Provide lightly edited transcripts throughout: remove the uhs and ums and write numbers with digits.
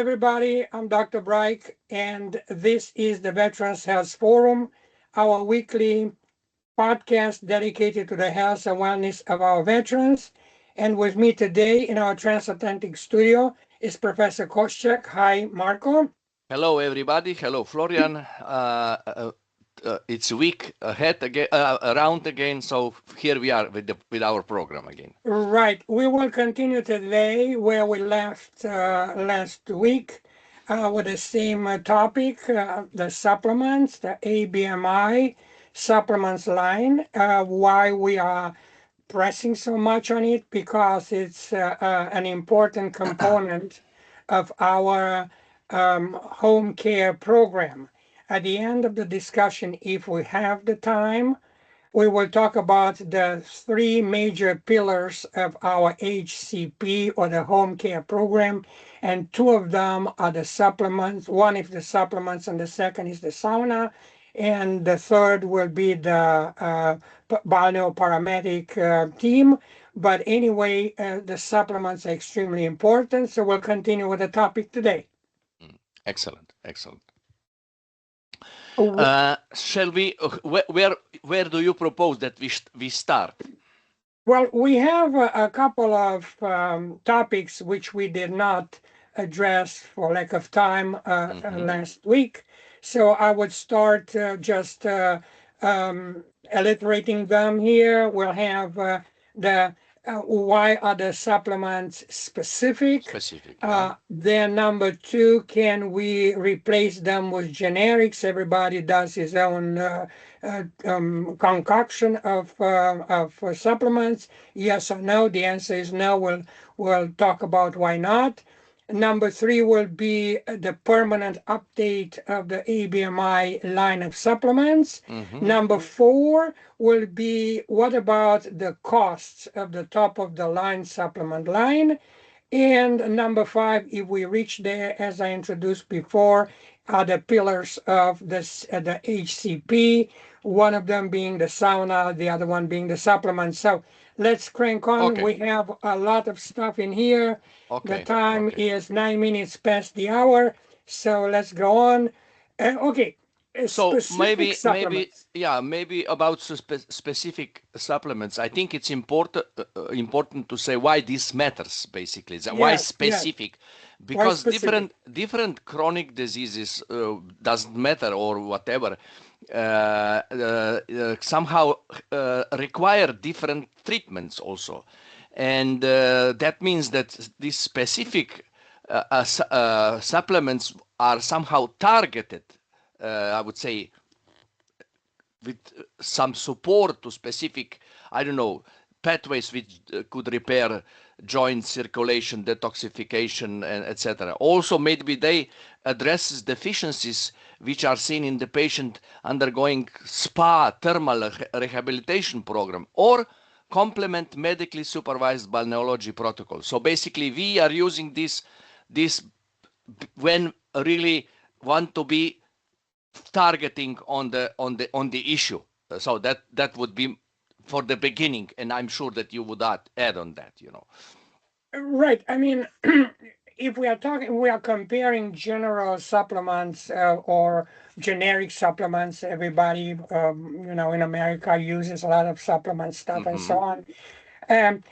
everybody. I'm Dr. Bright, and this is the Veterans Health Forum, our weekly podcast dedicated to the health and wellness of our veterans. And with me today in our transatlantic studio is Professor Koschek. Hi, Marco. Hello, everybody. Hello, Florian. It's a week ahead again, around again. So here we are with our program again. Right. We will continue today where we left last week with the same topic, the supplements, the ABMI supplements line. Why we are pressing so much on it? Because it's an important component of our home care program. At the end of the discussion, if we have the time, we will talk about the three major pillars of our HCP or the home care program, and two of them are the supplements. One is the supplements, and the second is the sauna, and the third will be the BALNEO paramedic team. But anyway, the supplements are extremely important, so we'll continue with the topic today. Excellent, excellent. Oh, Shall we? Where do you propose that we start? Well, we have a couple of topics which we did not address for lack of time last week. So I would start just alliterating them here. We'll have the why are the supplements specific? Specific. Yeah. Then number two, can we replace them with generics? Everybody does his own concoction of supplements. Yes or no? The answer is no. We'll talk about why not. Number three will be the permanent update of the ABMI line of supplements. Number four will be what about the costs of the top of the line supplement line. And number five, if we reach there, as I introduced before, are the pillars of this, the HCP, one of them being the sauna, the other one being the supplements. So let's crank on. Okay. We have a lot of stuff in here. Okay. The time is 9 minutes past the hour, so let's go on. Okay. So Specific supplements. maybe about specific supplements. I think it's important to say why this matters. Basically, why Yes, specific? Why Because specific? different chronic diseases doesn't matter or whatever. Somehow require different treatments also, and that means that these specific supplements are somehow targeted. I would say with some support to specific, I don't know, pathways which could repair joint circulation, detoxification, and etc. Also, maybe they addresses deficiencies which are seen in the patient undergoing spa thermal rehabilitation program or complement medically supervised balneology protocol. So basically, we are using this when really want to be targeting on the issue. So that would be for the beginning, and I'm sure that you would add on that, Right. I mean, if we are comparing general supplements or generic supplements. Everybody, in America uses a lot of supplement stuff and so on.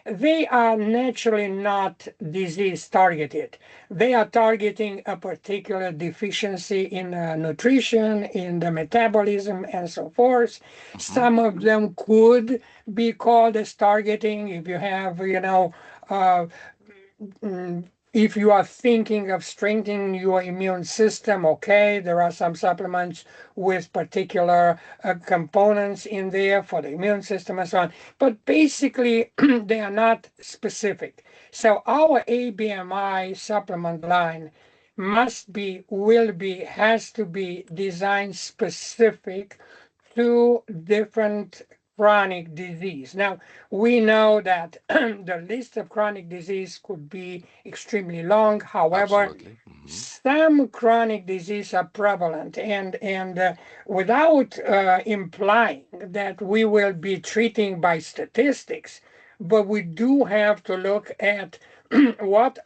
They are naturally not disease targeted. They are targeting a particular deficiency in nutrition, in the metabolism, and so forth. Some of them could be called as targeting if you have, if you are thinking of strengthening your immune system. Okay, there are some supplements with particular components in there for the immune system and so on. But basically, they are not specific. So our ABMI supplement line has to be designed specific to different chronic disease. Now, we know that the list of chronic disease could be extremely long. However, Absolutely. some chronic disease are prevalent, and without implying that we will be treating by statistics, but we do have to look at what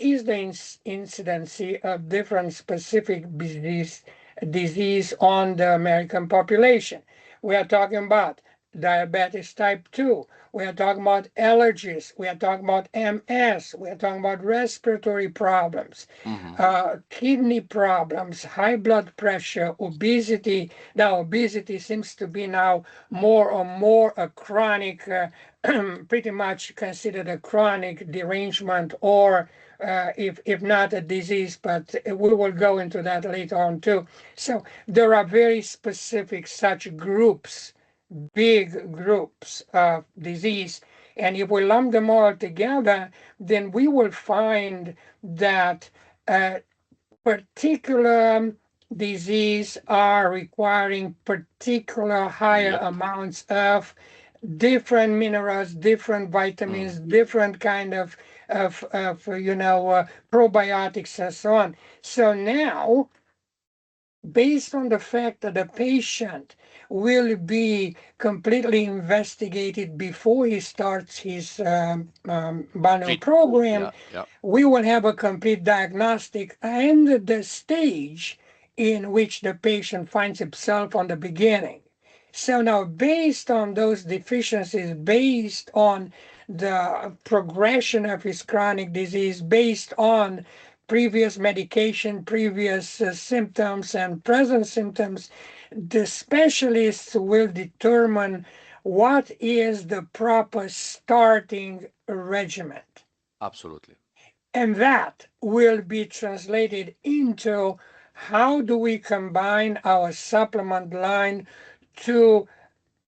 is the incidency of different specific disease on the American population? We are talking about diabetes type 2. We are talking about allergies. We are talking about MS. We are talking about respiratory problems, Hmm. kidney problems, high blood pressure, obesity. Now, obesity seems to be now more and more a chronic, pretty much considered a chronic derangement, or if not a disease, but we will go into that later on too. So there are very specific such groups, big groups of disease. And if we lump them all together, then we will find that particular disease are requiring particular higher Yep. amounts of different minerals, different Mm. vitamins, different kind of probiotics and so on. So now, based on the fact that the patient will be completely investigated before he starts his BALNEO Treat. program, Yeah. Yeah. we will have a complete diagnostic and the stage in which the patient finds himself on the beginning. So now, based on those deficiencies, based on the progression of his chronic disease, based on previous medication, previous symptoms, and present symptoms, the specialists will determine what is the proper starting regimen. Absolutely. And that will be translated into how do we combine our supplement line to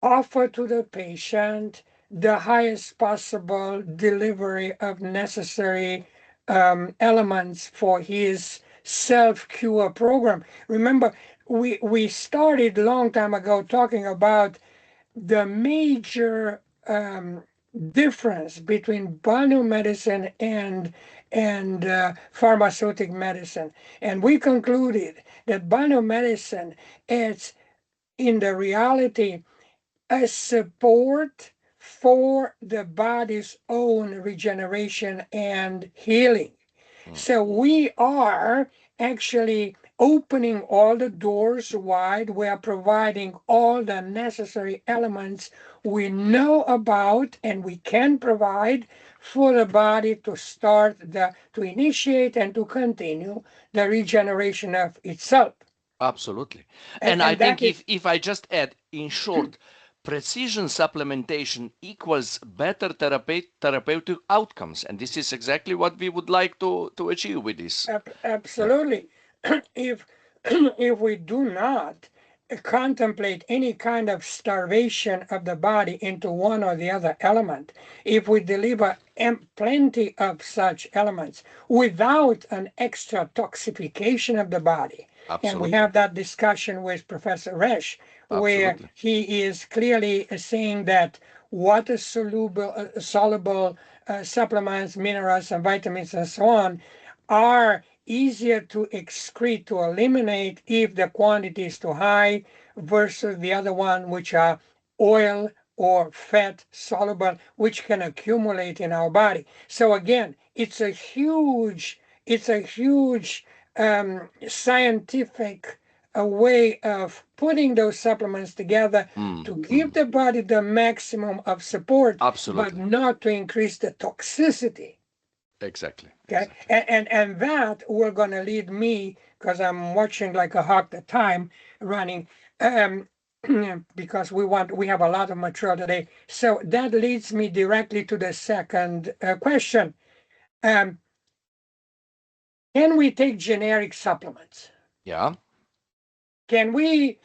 offer to the patient the highest possible delivery of necessary elements for his self-cure program. Remember, we started a long time ago talking about the major difference between balneol medicine and pharmaceutic medicine, and we concluded that balneol medicine is in the reality a support for the body's own regeneration and healing. Mm. So we are actually opening all the doors wide. We are providing all the necessary elements we know about and we can provide for the body to to initiate and to continue the regeneration of itself. Absolutely. And, And I and that think is if I just add, in short, precision supplementation equals better therapeutic outcomes, and this is exactly what we would like to achieve with this. Yeah. absolutely. If if we do not contemplate any kind of starvation of the body into one or the other element, if we deliver plenty of such elements without an extra toxification of the body, and we Absolutely. have that discussion with Professor Resch, where Absolutely. he is clearly saying that water soluble supplements, minerals, and vitamins, and so on, are easier to excrete, to eliminate if the quantity is too high versus the other one, which are oil or fat soluble, which can accumulate in our body. So again, it's a huge scientific way of putting those supplements together Mm, to give mm. the body the maximum of support, but Absolutely. not to increase the toxicity. Exactly. Okay, Exactly. and that will gonna lead me, because I'm watching like a hawk the time running, um, because we have a lot of material today. So that leads me directly to the second question. Um, can we take generic supplements? Yeah. Can we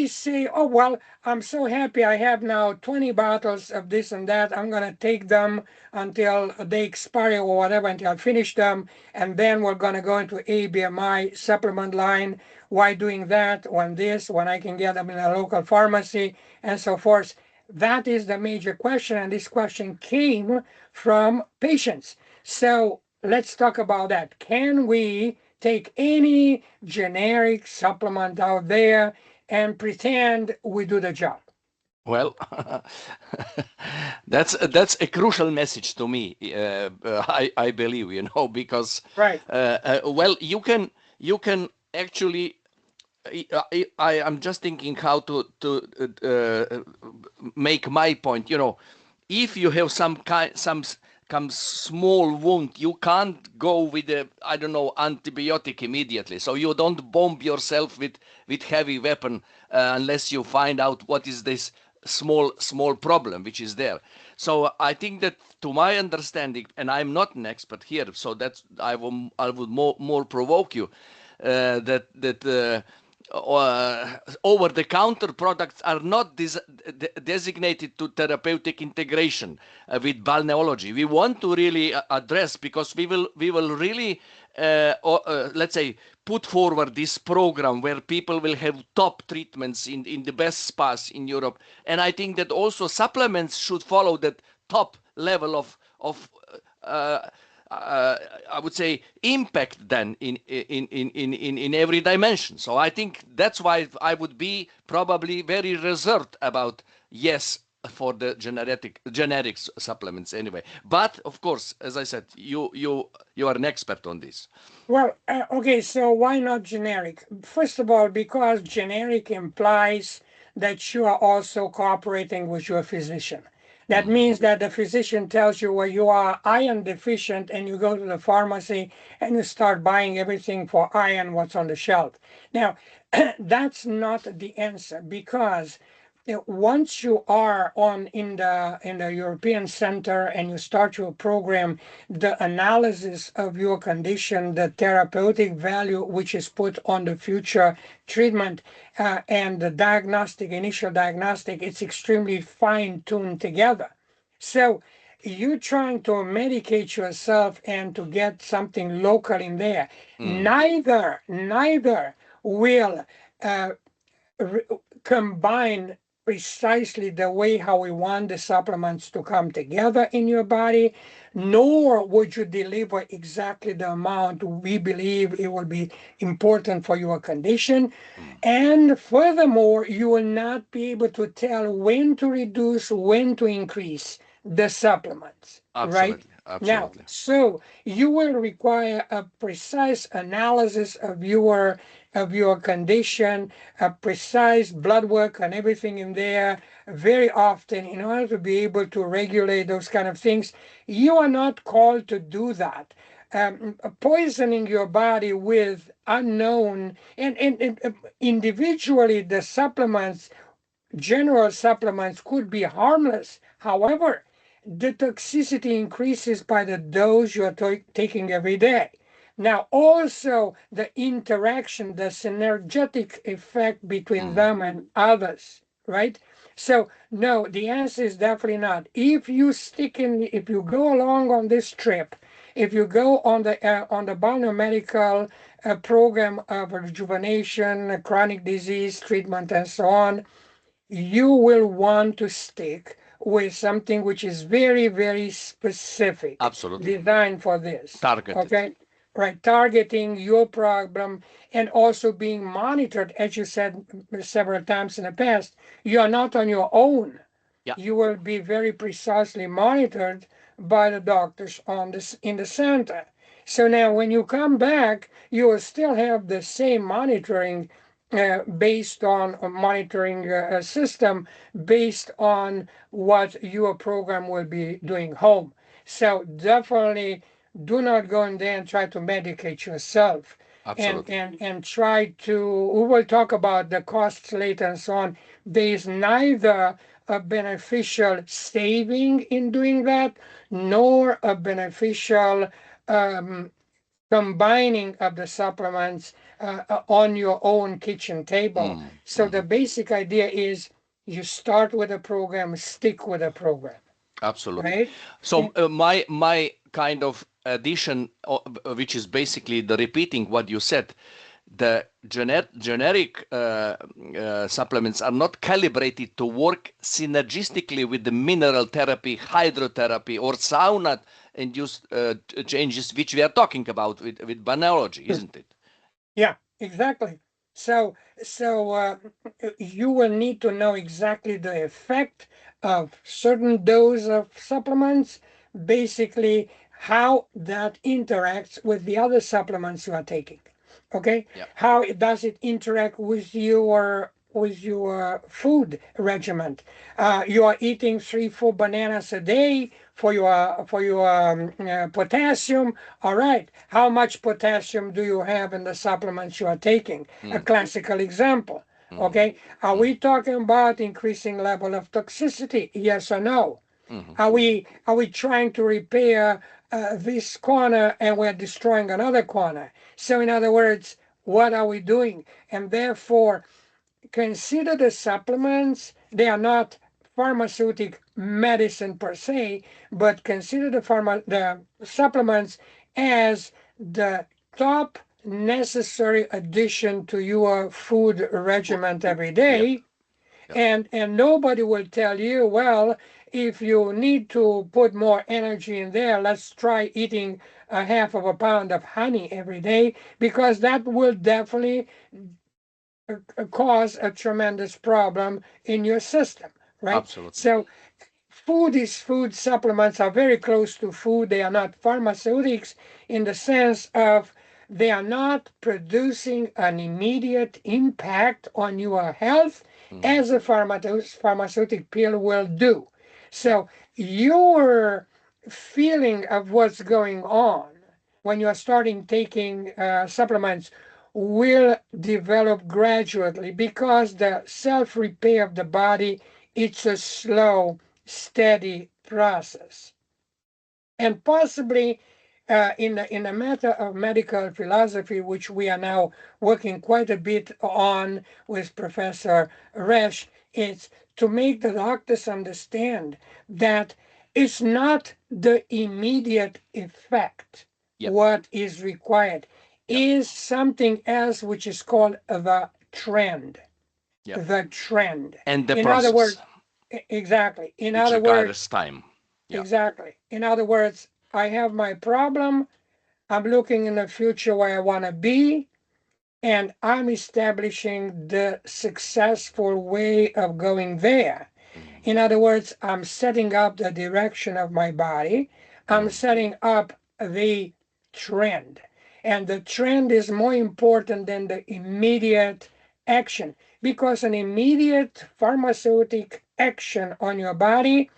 say, oh well, I'm so happy I have now 20 bottles of this and that. I'm gonna take them until they expire or whatever, until I finish them, and then we're gonna go into ABMI supplement line. Why doing that when I can get them in a local pharmacy and so forth? That is the major question, and this question came from patients. So let's talk about that. Can we take any generic supplement out there and pretend we do the job? Well, that's a crucial message to me. I believe, because Right. well, you can actually. I'm just thinking how to make my point. If you have some small wound, you can't go with a, I don't know, antibiotic immediately. So you don't bomb yourself with heavy weapon unless you find out what is this small problem which is there. So I think that, to my understanding, and I'm not an expert here, so that's I would more provoke you that over-the-counter products are not designated to therapeutic integration with balneology. We want to really address, because we will really let's say put forward this program where people will have top treatments in the best spas in Europe, and I think that also supplements should follow that top level of uh, I would say impact then in every dimension. So I think that's why I would be probably very reserved about yes for the generic supplements anyway. But of course, as I said, you are an expert on this. Well, okay, so why not generic? First of all, because generic implies that you are also cooperating with your physician. That means that the physician tells you, well, you are iron deficient, and you go to the pharmacy and you start buying everything for iron what's on the shelf. Now, that's not the answer, because once you are in the European Center and you start your program, the analysis of your condition, the therapeutic value which is put on the future treatment, and the initial diagnostic, it's extremely fine-tuned together. So you're trying to medicate yourself and to get something local in there. Neither will uh, combine precisely the way how we want the supplements to come together in your body, nor would you deliver exactly the amount we believe it will be important for your condition. And furthermore, you will not be able to tell when to reduce, when to increase the supplements, right? Absolutely, Now, absolutely. so you will require a precise analysis of your condition, a precise blood work and everything in there very often in order to be able to regulate those kind of things. You are not called to do that. Poisoning your body with unknown and individually the supplements, general supplements, could be harmless. However, the toxicity increases by the dose you are taking every day. Now, also the interaction, the synergetic effect between them and others, right? So, no, the answer is definitely not. If you go along on this trip, if you go on the BALNEO medical program of rejuvenation, chronic disease treatment, and so on, you will want to stick with something which is very, very specific, Absolutely. designed for this. Targeted. Okay? Right, targeting your problem and also being monitored, as you said several times in the past. You are not on your own. Yeah. You will be very precisely monitored by the doctors in the center. So now when you come back, you will still have the same monitoring based on a monitoring system based on what your program will be doing home. So definitely do not go in there and try to medicate yourself. And, Absolutely. and try to, we will talk about the costs later and so on. There is neither a beneficial saving in doing that, nor a beneficial um, combining of the supplements on your own kitchen table. So the basic idea is you start with a program, stick with a program, Absolutely. right? So my kind of addition, which is basically the repeating what you said, the generic supplements are not calibrated to work synergistically with the mineral therapy, hydrotherapy, or sauna-induced changes, which we are talking about with balneology, isn't it? Yeah, exactly. So, so you will need to know exactly the effect of certain dose of supplements, basically how that interacts with the other supplements you are taking. Okay, Yeah. how does it interact with your food regimen? You are eating 3 full bananas a day for your potassium. All right, how much potassium do you have in the supplements you are taking? A Mm. classical example. Mm-hmm. Okay, are we talking about increasing level of toxicity? Yes or no? Mm-hmm. Are we trying to repair this corner and we're destroying another corner? So in other words, what are we doing? And therefore, consider the supplements. They are not pharmaceutic medicine per se, but consider the supplements as the top necessary addition to your food regimen every Yep. day. Yep. And nobody will tell you, well, if you need to put more energy in there, let's try eating a half of a pound of honey every day, because that will definitely cause a tremendous problem in your system, right? Absolutely. So food is food. Supplements are very close to food. They are not pharmaceutics in the sense of they are not producing an immediate impact on your health Mm-hmm. as a pharmaceutic pill will do. Yeah. So your feeling of what's going on when you are starting taking supplements will develop gradually, because the self repair of the body, it's a slow, steady process. And possibly in a matter of medical philosophy, which we are now working quite a bit on with Professor Resch, it's to make the doctors understand that it's not the immediate effect Yep. what is required, Yep. is something else which is called the trend. Yep. The trend. And the In other process, words, exactly. In which other words, requires time. Yeah. exactly. In other words, I have my problem. I'm looking in the future where I want to be, and I'm establishing the successful way of going there. Mm-hmm. In other words, I'm setting up the direction of my body. I'm Mm-hmm. setting up the trend. And the trend is more important than the immediate action, because an immediate pharmaceutic action on your body,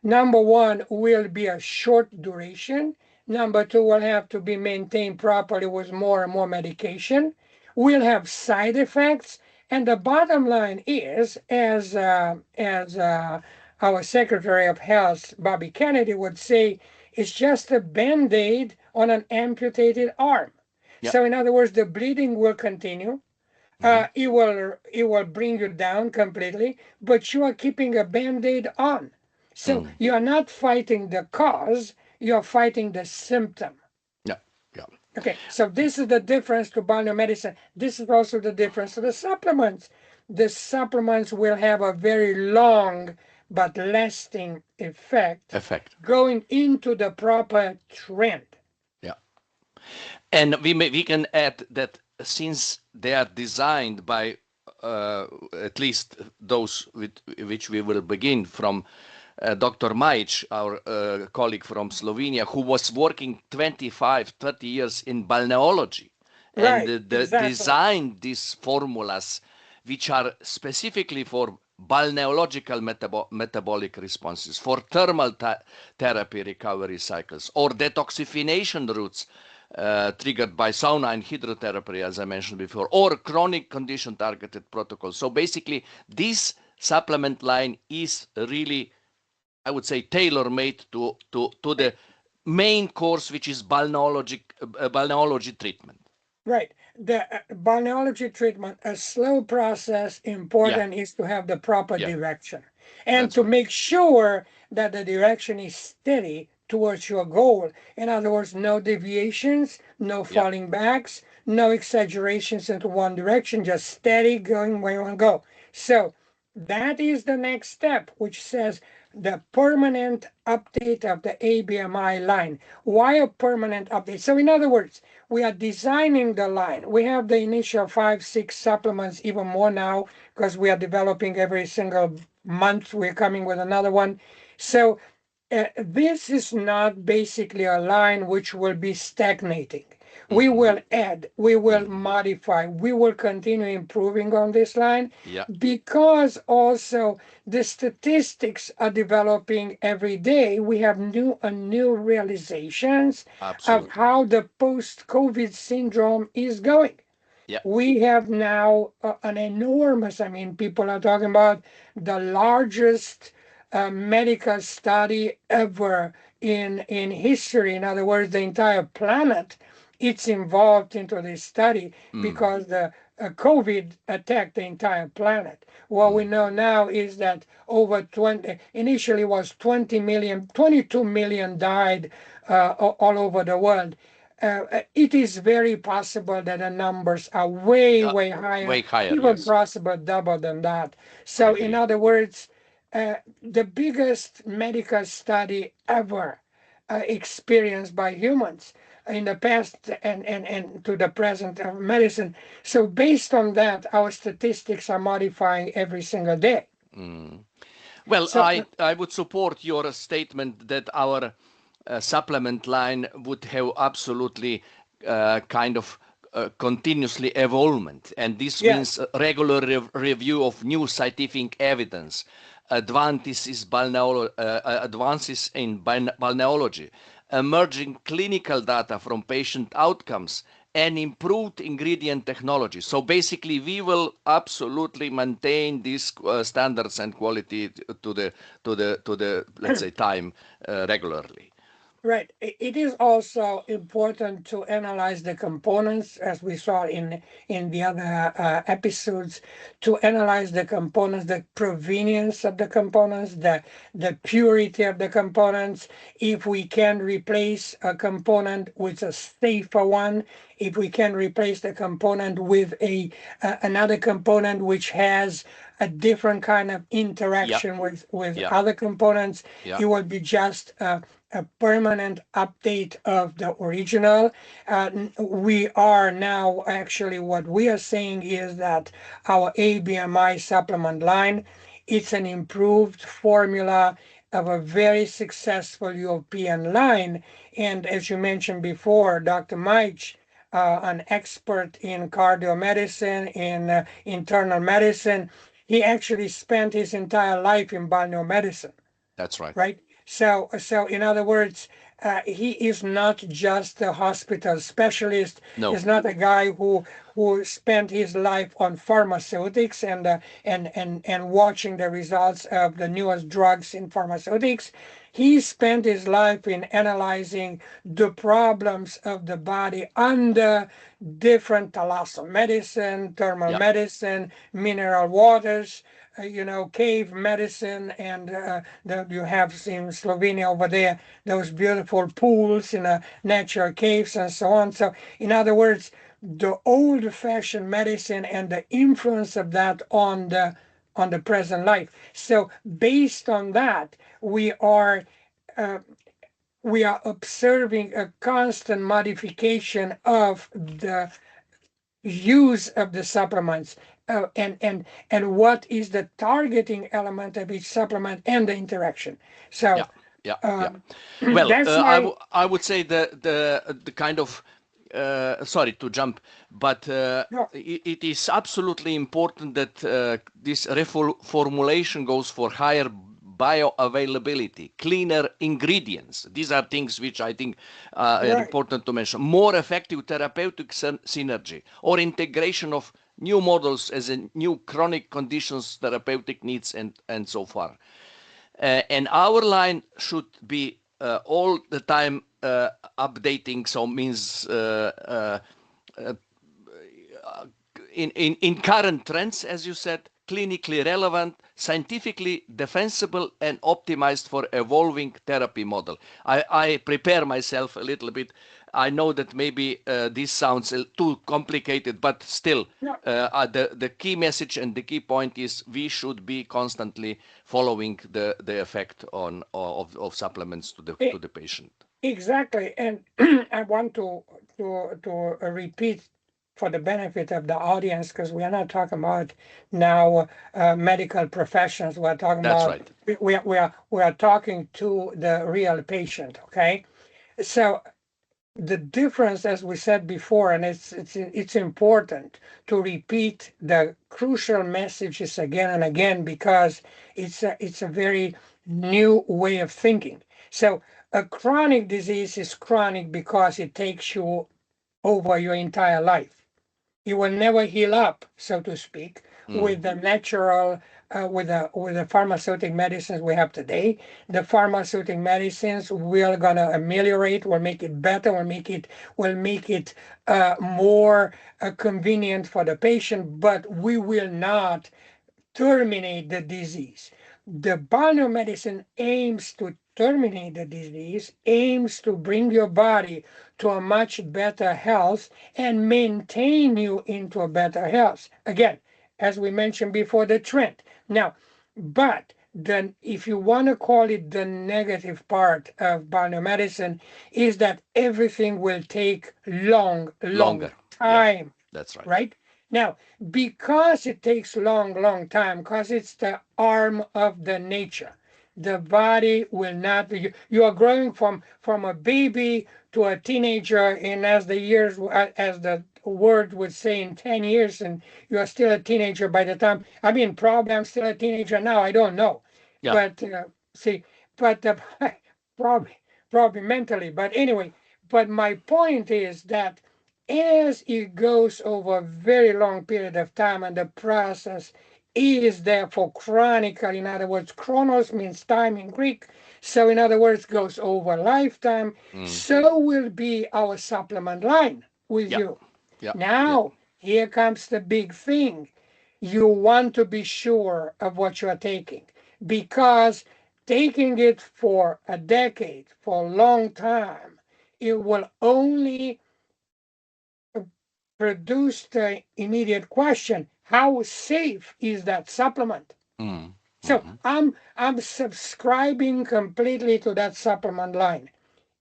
number one, will be a short duration. Number two, will have to be maintained properly with more and more medication. Will have side effects. And the bottom line is, as our Secretary of Health, Bobby Kennedy, would say, it's just a band-aid on an amputated arm. Yeah. So in other words, the bleeding will continue. Mm-hmm. It will bring you down completely, but you are keeping a band-aid on. So Mm. you are not fighting the cause, you are fighting the symptom. Yeah. Yeah. Okay, so this is the difference to balneo medicine. This is also the difference to the supplements. The supplements will have a very long but lasting effect Effect. going into the proper trend. Yeah. And we can add that since they are designed by at least those with which we will begin from Dr. Majic, our colleague from Slovenia, who was working 25, 30 years in balneology and Right, exactly. designed these formulas which are specifically for balneological metabolic responses, for thermal therapy recovery cycles, or detoxification routes triggered by sauna and hydrotherapy, as I mentioned before, or chronic condition targeted protocols. So basically, this supplement line is really, I would say, tailor-made to the Right. main course, which is balneology treatment. Right. The balneology treatment, a slow process, Yeah, important is to have the proper yeah, direction and that's to right. make sure that the direction is steady towards your goal. In other words, no deviations, no Yeah, falling backs, no exaggerations into one direction, just steady going where you want to go. So that is the next step, which says the permanent update of the ABMI line. Why a permanent update? So in other words, we are designing the line. We have the initial 5, 6 supplements, even more now, because we are developing every single month. We're coming with another one. So this is not basically a line which will be stagnating. We will add, we will modify, we will continue improving on this line Yeah, because also the statistics are developing every day. We have new realizations of absolutely. how the post-COVID syndrome is going. Yeah, We have now an enormous, I mean, people are talking about the largest medical study ever in history. In other words, the entire planet, it's involved into this study because the COVID attacked the entire planet. What we know now is that over 20, initially was 20 million, 22 million died all over the world. It is very possible that the numbers are way, yeah, way higher, way higher. even Yes, possible double than that. I So, in agree. other words, the biggest medical study ever experienced by humans in the past and to the present of medicine. So, based on that, our statistics are modifying every single day. Well, So, I would support your statement that our supplement line would have absolutely kind of continuously evolvement, and this means yes, a regular review of new scientific evidence, advances in balneology, emerging clinical data from patient outcomes, and improved ingredient technology. So basically, we will absolutely maintain these standards and quality to the let's say time regularly. right. It is also important to analyze the components, as we saw in the other episodes, to analyze the components, the provenience of the components, the purity of the components. If we can replace a component with a safer one, if we can replace the component with a another component which has a different kind of Yeah, interaction with yeah, other components, yeah. it will be just a permanent update of the original. We are now actually, what we are saying is that our ABMI supplement line, it's an improved formula of a very successful European line. And as you mentioned before, Dr. Meich, an expert in cardiomedicine, in internal medicine, he actually spent his entire life in balneo medicine, That's right. right? So in other words, he is not just a hospital specialist. No, He's not a guy who spent his life on pharmaceutics and watching the results of the newest drugs in pharmaceutics. He spent his life in analyzing the problems of the body under different thalasso medicine, thermal yeah, medicine, mineral waters, cave medicine, and you have in Slovenia over there those beautiful pools in natural caves and so on. So, in other words, the old-fashioned medicine and the influence of that on the present life. So, based on that, uh, we are observing a constant modification of the use of the supplements, and what is the targeting element of each supplement and the interaction. yeah, So yeah, yeah. uh, Well, that's why. I would say the kind of sorry to jump, but No, it is absolutely important that this reformulation goes for higher bioavailability, cleaner ingredients. These are things which I think are right. important to mention. More effective therapeutic synergy or integration of new models as a new chronic conditions, therapeutic needs, and so far. And our line should be all the time updating, so means in current trends, as you said, clinically relevant, scientifically defensible, and optimized for evolving therapy model. I prepare myself a little bit I know that maybe this sounds too complicated, but still, No, the key message and the key point is we should be constantly following the effect of supplements to the patient. exactly. And I want to repeat for the benefit of the audience, because we are not talking about now medical professions. We're talking That's about right. we are talking to the real patient. Okay, so the difference, as we said before, and it's important to repeat the crucial messages again and again, because it's a very new way of thinking. So a chronic disease is chronic because it takes you over your entire life. You will never heal up, so to speak, with the natural, with the pharmaceutic medicines we have today. The pharmaceutic medicines we're gonna ameliorate, will make it better, will make it more convenient for the patient, but we will not terminate the disease. The BALNEO medicine aims to terminate the disease, aims to bring your body to a much better health and maintain you into a better health. Again, as we mentioned before, the trend. Now, but then if you want to call it the negative part of BALNEO medicine, is that everything will take long Longer. Yeah, time, that's right. right? Now, because it takes long time, because it's the arm of the nature, the body will not, you are growing from a baby to a teenager, and as the years, as the word would say, in 10 years, and you are still a teenager by the time, I mean, probably I'm still a teenager now, I don't know. Yeah. But see, but probably, probably mentally, but anyway, but my point is that as it goes over a very long period of time, and the process is therefore chronical, in other words, chronos means time in Greek, so in other words, goes over lifetime, so will be our supplement line with Yeah. you. Yeah. Yeah. Now, here comes the big thing. You want to be sure of what you are taking, because taking it for a decade, for a long time, it will only produce the immediate question: how safe is that supplement? Mm. So I'm subscribing completely to that supplement line.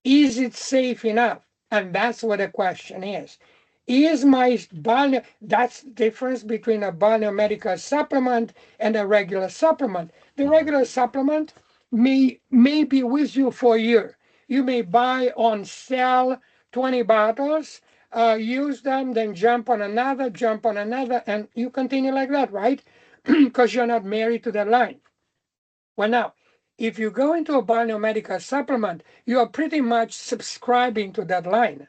Is it safe enough? And that's what the question is. Is my balneo, that's the difference between a balneo medical supplement and a regular supplement. The regular supplement may be with you for a year. You may buy on sale 20 bottles, use them, then jump on another, and you continue like that, right? Because you're not married to the line. Well, now, if you go into a biomedical supplement, you are pretty much subscribing to that line,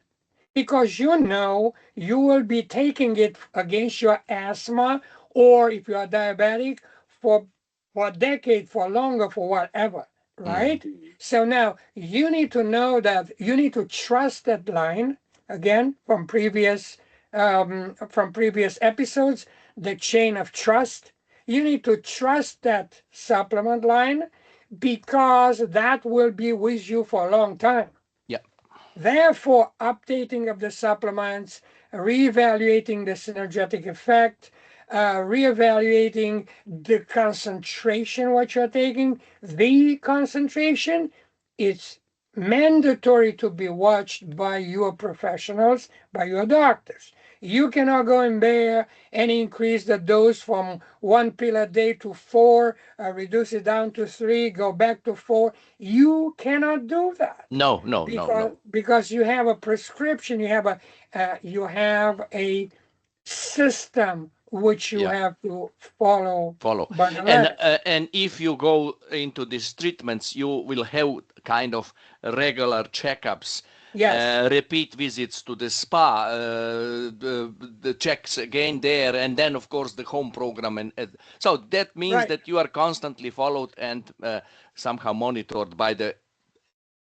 because you know you will be taking it against your asthma, or if you are diabetic, for a decade, for longer, for whatever, right? So now you need to know that you need to trust that line, again, from previous episodes, the chain of trust. You need to trust that supplement line, because that will be with you for a long time. Yeah. Therefore, updating of the supplements, reevaluating the synergetic effect, reevaluating the concentration what you're taking, the concentration, it's mandatory to be watched by your professionals, by your doctors. You cannot go in there and increase the dose from 1 pill a day to 4, reduce it down to 3, go back to 4. You cannot do that, No, no, no, no. because you have a prescription, you have a system which you Yeah. have to follow Follow. by the letter. And if you go into these treatments, you will have kind of regular checkups, Yes, repeat visits to the spa, the checks again there, and then of course the home program, and so that means right. that you are constantly followed and somehow monitored by the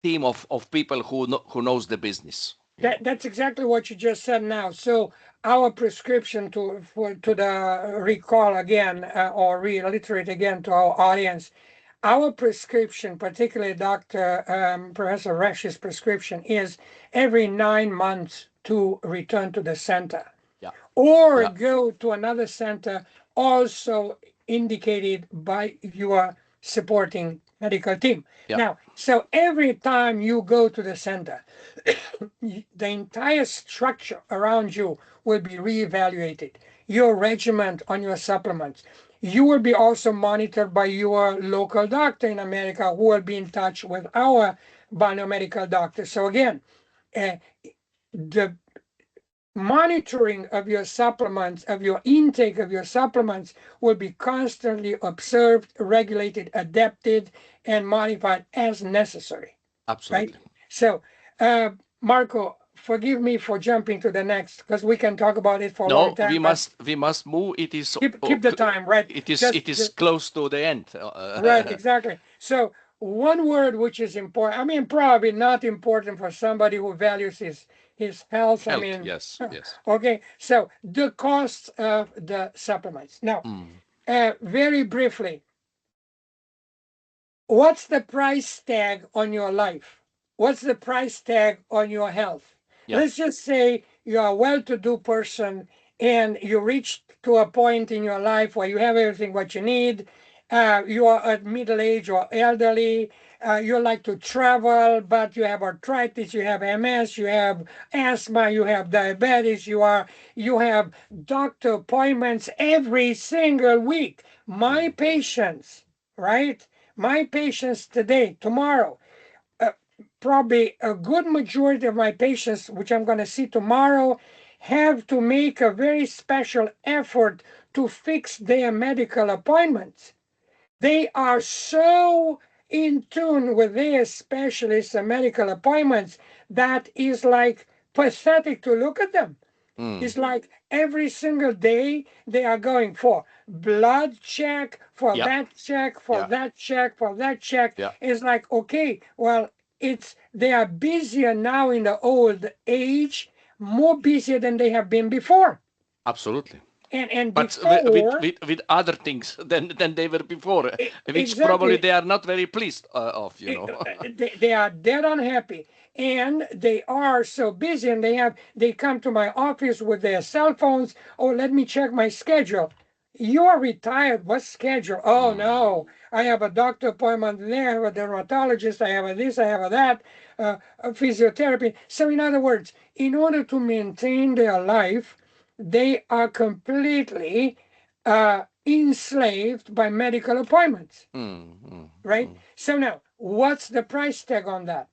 team of people who knows the business. That's exactly what you just said now. So our prescription to the recall again, or reiterate again to our audience, Our prescription, particularly Professor Resch's prescription, is every 9 months to return to the center Yeah. or Yeah. go to another center also indicated by your supporting medical team. Yeah. Now, so every time you go to the center, the entire structure around you will be reevaluated. Your regimen on your supplements. You will be also monitored by your local doctor in America who will be in touch with our biomedical doctor. So again, uh, the monitoring of your supplements, of your intake of your supplements, will be constantly observed, regulated, adapted, and modified as necessary. Right? Absolutely. So, Marco, forgive me for jumping to the next because we can talk about it for a long No, time. But we must move. It is keep the time, right? it is close to the end. Right, exactly. So one word which is important, I mean, probably not important for somebody who values his health. I Health. mean, Yes. Yes. okay. So the cost of the supplements. Now, very briefly, what's the price tag on your life? What's the price tag on your health? Yeah. Let's just say you're a well-to-do person and you reach to a point in your life where you have everything what you need. You are at middle age or elderly. You like to travel, but you have arthritis, you have MS, you have asthma, you have diabetes, you have doctor appointments every single week. My patients, right? My patients today, tomorrow, probably a good majority of my patients, which I'm going to see tomorrow, have to make a very special effort to fix their medical appointments. They are so in tune with their specialists and medical appointments that is like pathetic to look at them. It's like every single day they are going for blood check, for Yeah. that check, for Yeah. that check, for that check. Yeah. It's like, okay, well, they are busier now in the old age, more busier than they have been before. Absolutely. And But before, with other things than they were before, which probably exactly, they are not very pleased of, you know. they are dead unhappy and they are so busy and they come to my office with their cell phones. Oh, let me check my schedule. You are retired. What schedule? Oh no, I have a doctor appointment there, I have a dermatologist, I have a this, I have a that, a physiotherapy. So in other words, in order to maintain their life, they are completely enslaved by medical appointments. Right? So now, what's the price tag on that?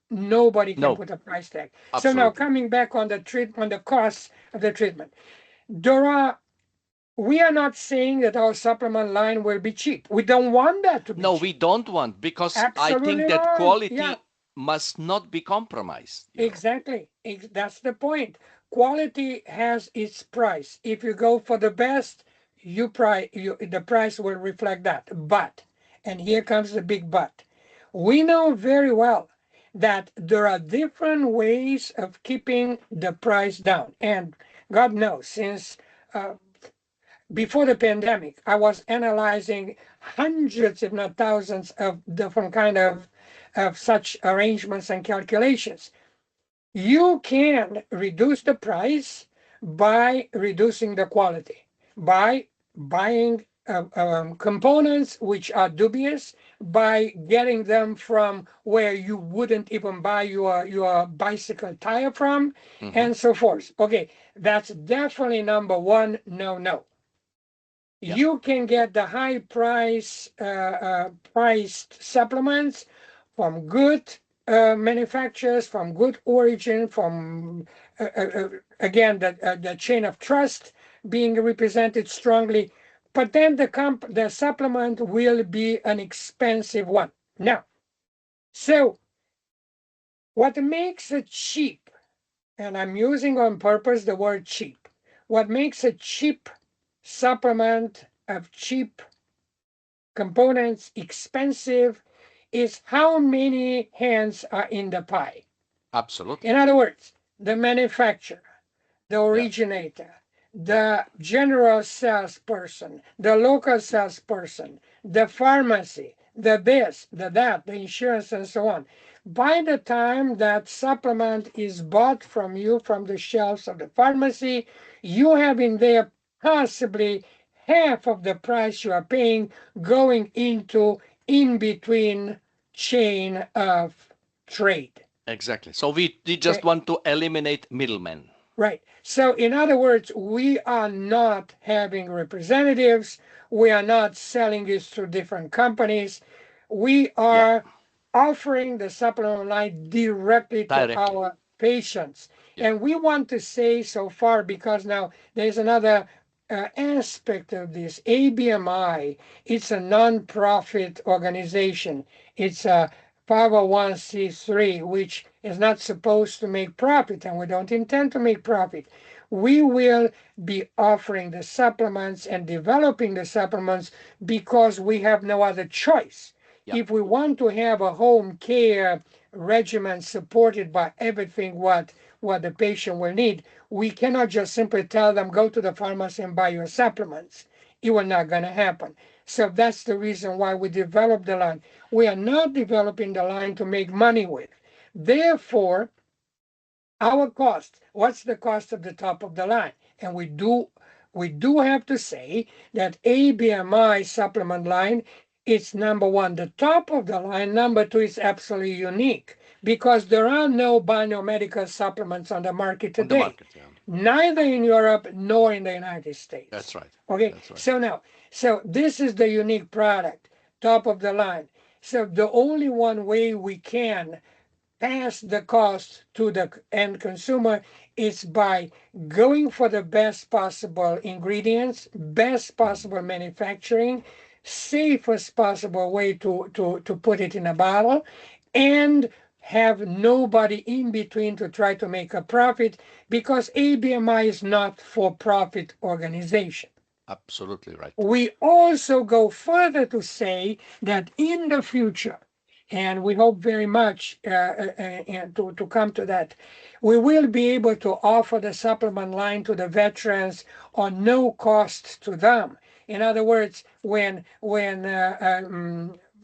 Nobody can No, put a price tag. So now, absolutely. coming back on the treatment, the costs of the treatment, Dora, we are not saying that our supplement line will be cheap. We don't want that to be No, we cheap. don't want, because I think Absolutely that wrong. Yeah, quality must not be compromised, you know. exactly. That's the point. Quality has its price. If you go for the best, the price will reflect that. But, and here comes the big but. We know very well that there are different ways of keeping the price down. And God knows, since before the pandemic, I was analyzing hundreds, if not thousands, of different kind of such arrangements and calculations. You can reduce the price by reducing the quality, by buying components which are dubious, by getting them from where you wouldn't even buy your bicycle tire from, and so forth. Okay, that's definitely number one, no. Yeah. You can get the high priced supplements from good manufacturers, from good origin, from again the chain of trust being represented strongly. But then the supplement will be an expensive one. Now, so what makes it cheap, and I'm using on purpose the word cheap, what makes a cheap supplement of cheap components expensive is how many hands are in the pie. Absolutely. In other words, the manufacturer, the Yeah. originator, Yeah. the general salesperson, the local salesperson, the pharmacy, the this, the that, the insurance, and so on. By the time that supplement is bought from you from the shelves of the pharmacy, you have in there possibly half of the price you are paying going into in between chain of trade. Exactly. So we just Okay? want to eliminate middlemen. Right. So, in other words, we are not having representatives. We are not selling this to different companies. We Yeah, are offering the supplement line directly to directly. our patients. Yeah. And we want to say so far, because now there's another aspect of this. ABMI, it's a non-profit organization. It's a 501c3, which is not supposed to make profit, and we don't intend to make profit. We will be offering the supplements and developing the supplements because we have no other choice. Yeah. If we want to have a home care regimen supported by everything what the patient will need, we cannot just simply tell them, go to the pharmacy and buy your supplements. It will not going to happen. So that's the reason why we developed the line. We are not developing the line to make money with. Therefore, our cost, what's the cost of the top of the line? And we do have to say that ABMI supplement line, it's number one, the top of the line. Number two, is absolutely unique because there are no biomedical supplements on the market On the today, market. Yeah. neither in Europe nor in the United States. That's right. Okay, That's right. so this is the unique product, top of the line. So the only one way we can pass the cost to the end consumer is by going for the best possible ingredients, best possible manufacturing, safest possible way to put it in a bottle, and have nobody in between to try to make a profit, because ABMI is not for profit organization. Absolutely right. We also go further to say that in the future, and we hope very much to come to that, we will be able to offer the supplement line to the veterans on no cost to them. In other words, when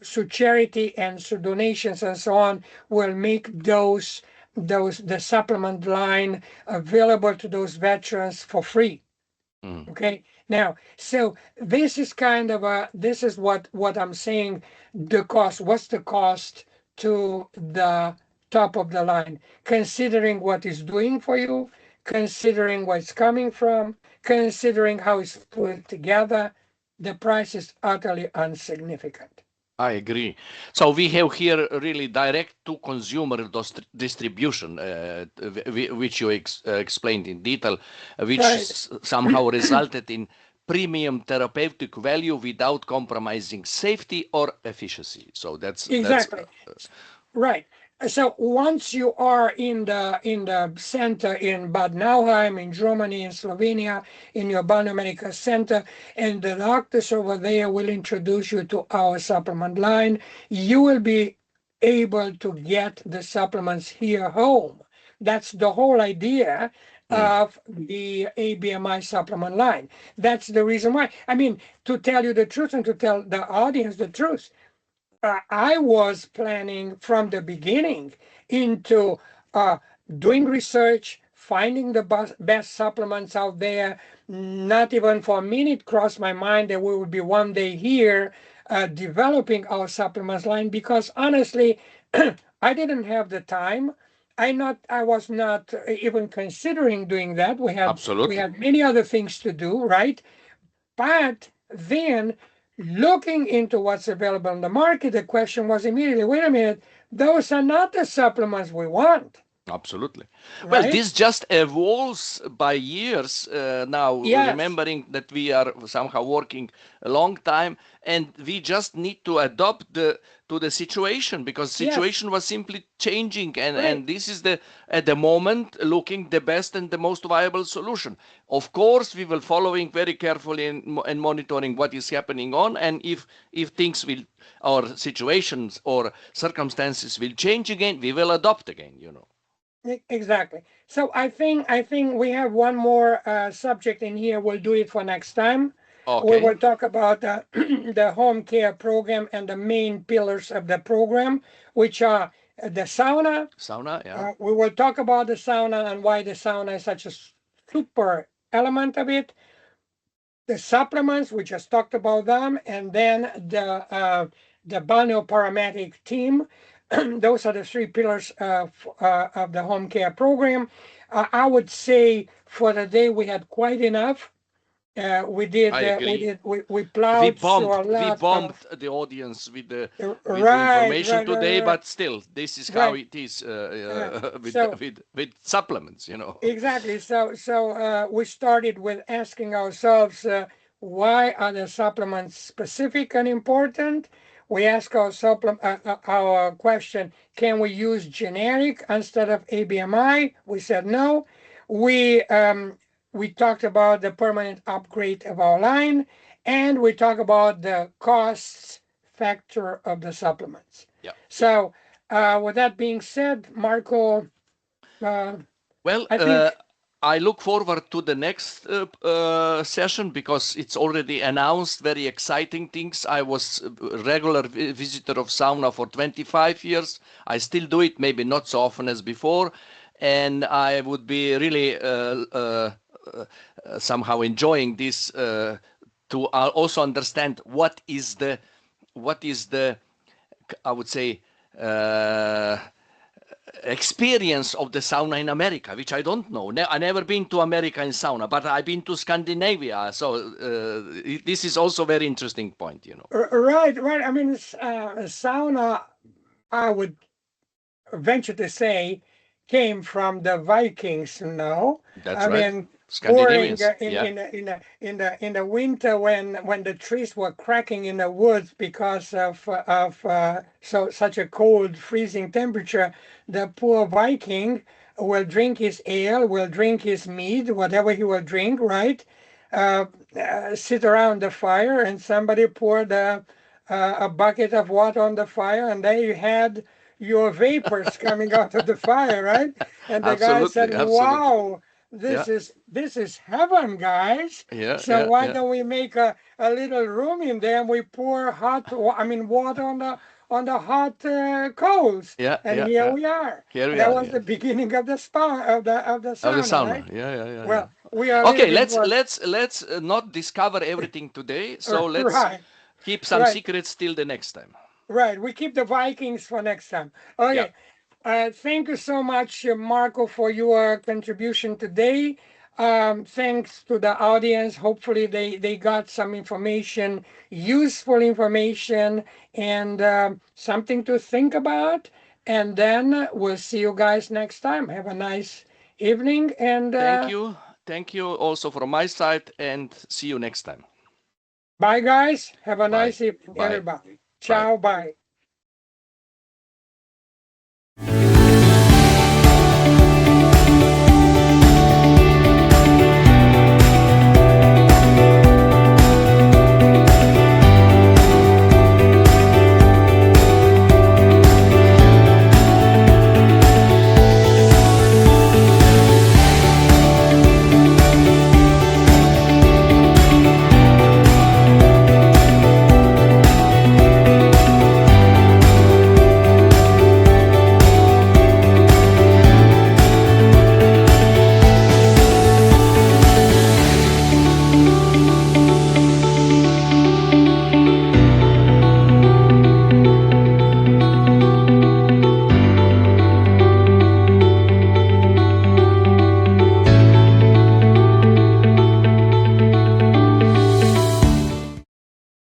through charity and through donations and so on, will make the supplement line available to those veterans for free. Mm. Okay. Now, so this is kind of this is what I'm saying, the cost. What's the cost to the top of the line, considering what it's doing for you, considering where it's coming from, considering how it's put together, the price is utterly insignificant. I agree. So we have here really direct to consumer distribution, which you explained in detail, which Right. somehow resulted in premium therapeutic value without compromising safety or efficiency. So that's Exactly. Right. So once you are in the center in Bad Nauheim, in Germany, in Slovenia, in your biomedical center, and the doctors over there will introduce you to our supplement line, you will be able to get the supplements here home. That's the whole idea of the ABMI supplement line. That's the reason why. I mean, to tell you the truth and to tell the audience the truth, I was planning from the beginning into doing research, finding the best supplements out there. Not even for a minute crossed my mind that we would be one day here developing our supplements line, because honestly, I didn't have the time. I was not even considering doing that. We absolutely. had many other things to do, right? But then, looking into what's available on the market, the question was immediately, wait a minute, those are not the supplements we want, Absolutely. Well, right? this just evolves by years now, Yes, remembering that we are somehow working a long time and we just need to adapt to the situation, because yes, situation was simply changing, right. and this is the at the moment looking the best and the most viable solution. Of course, we will following very carefully and monitoring what is happening on, and if things will, or situations or circumstances will change again, we will adopt again. Exactly. So I think we have one more subject in here. We'll do it for next time. We Okay. will talk about the home care program and the main pillars of the program, which are the sauna. Sauna, yeah. We will talk about the sauna and why the sauna is such a super element of it. The supplements, we just talked about them, and then the balneo paramedic team. Those are the three pillars of the home care program. I would say for the day we had quite enough. I agree. We plowed through a We lot bombed of the audience with the right, information right, today, right, but still, this is how right. it is So with supplements, you know. exactly. So we started with asking ourselves, why are the supplements specific and important? We ask our question, can we use generic instead of ABMI? We said no. We um, we talked about the permanent upgrade of our line, and we talk about the costs factor of the supplements. Yeah. So with that being said, Marco, uh, Well, I think I look forward to the next session because it's already announced very exciting things. I was a regular visitor of sauna for 25 years. I still do it, maybe not so often as before. And I would be really somehow enjoying this to also understand what is the I would say uh, experience of the sauna in America, which I don't know. I never been to America in sauna, but I've been to Scandinavia. So this is also very interesting point, you know. right, right. I mean, sauna, I would venture to say, came from the Vikings. No, That's I right. mean, pouring Scandinavians. Yeah. in the winter when the trees were cracking in the woods because of such a cold, freezing temperature. The poor Viking will drink his ale, will drink his mead, whatever he will drink, right? Uh, sit around the fire, and somebody poured a bucket of water on the fire, and there you had your vapors coming out of the fire, right? And the guy said, Absolutely. Absolutely. "Wow, Yeah. this is heaven, guys. Yeah. So Yeah. why Yeah. don't we make a little room in there and we pour water on the hot coals? Yeah. And Yeah. here Yeah. we are. Here we That are. was Yeah. the beginning of the spa of the Of the sauna, sauna. right? Yeah. Yeah. Yeah. Yeah. Well, we are a little Okay. bit more Let's not discover everything today. So let's right, keep some right, secrets till the next time. right. We keep the Vikings for next time. Yeah. Okay. Thank you so much, Marco, for your contribution today. Thanks to the audience. Hopefully, they got some information, useful information, and something to think about. And then we'll see you guys next time. Have a nice evening. And Thank you. Thank you also from my side, and see you next time. bye, guys. Have a Bye. nice evening, Bye. everybody. Bye. Ciao. Bye.